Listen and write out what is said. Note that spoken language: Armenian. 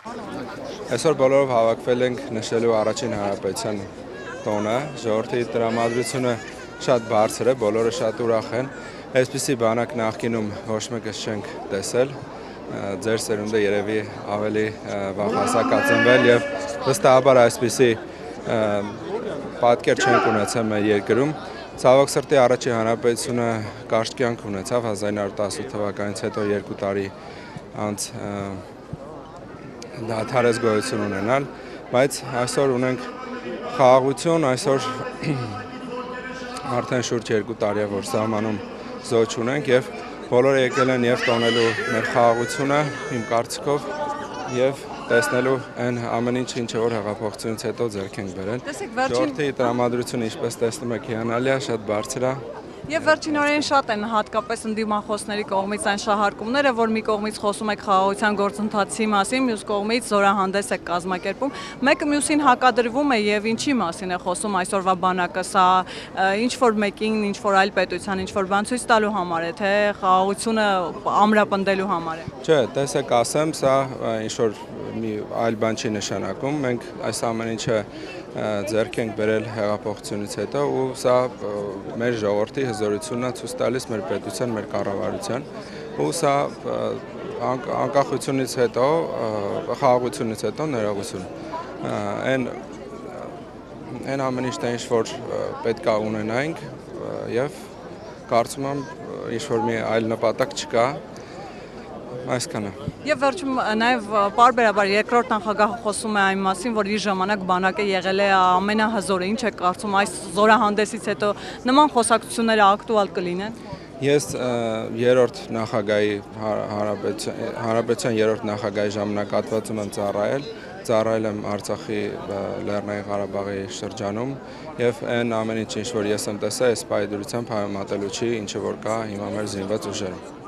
Այսօր բոլորով հավաքվել ենք նշելու առաջին հանրապետության տոնը, ժողովրդի տրամադրությունը շատ բարձր է, բոլորը շատ ուրախ են, այսպիսի բանակ նախկինում ոչ մեկս չենք տեսել, ձեր սերունդը երևի ավելի վաղ կծնվել և վստահաբար այսպիսի պատկեր չենք ունեցել մեր երկրում, ցավոք սրտի առաջի հանրապետությունը կարճ կյանք ունեցավ 1918 թվականից հետո 2 տարի անց դադարեց գոյություն ունենալ, բայց այսօր ունենք խաղաղություն, այսօր արդեն շուրջ 2 տարի է, որ սահմանում զոհ չունենք և բոլորը եկել են և տոնելու մեր խաղաղությունը, իմ կարծիքով, և տեսնելու այն ամեն ինչը, որ հեղափոխությունից հետո ձեռք ենք բերել։ Ժողովրդի տրամադրությունը, ինչպես տեսնում եք, հիանալի է, շատ բարձր է։ Եվ վերջինորեն շատ են հատկապես ընդդիմախոսների կողմից այն շահարկումները, որ մի կողմից խոսում եք խաղաղության գործընթացի մասին, մյուս կողմից զորահանդես եք կազմակերպում, մեկը մյուսին հակադրվում է և ինչի մասին է խոսում այսօրվա բանակը, սա ինչ-որ մեկին, ինչ-որ այլ պետության, ինչ-որ բան ցույց տալու համար է, թե խաղաղությունը ամրապնդելու համար է։ Չէ, տեսեք ասեմ, սա ինչ-որ մի այլ բան չի նշանակում, մենք այս ամեն ինչը ձեռք ենք բերել հեղափոխությունից հետո ու սա մեր ժողովրդի հզորությունն է ցույց տալիս մեր պետության, մեր կառավարության ու սա անկախությունից հետո, խաղաղությունից հետո ներողություն, այն ամեն ինչն է, ինչ որ պետք է ունենայինք և կարծում եմ ինչ-որ մի այլ նպատակ չկա, այսքանը։ Եվ վերջում նաև պարբերաբար երկրորդ նախագահը խոսում է այն մասին, որ իր ժամանակ բանակը եղել է ամենահզորը, ինչ է կարծում այս զորահանդեսից հետո նման խոսակցությունները ակտուալ կլինեն։ Ես երրորդ նախագահի հանրապետության երրորդ նախագահի ժամանակահատվածում եմ ծառայել եմ Արցախի Լեռնային Ղարաբաղի շրջանում և այն ամեն ինչ որ ես եմ տեսել, այս պայմանությամբ համեմատելու չի, ինչը որ կա հիմա մեր զինված ուժերում։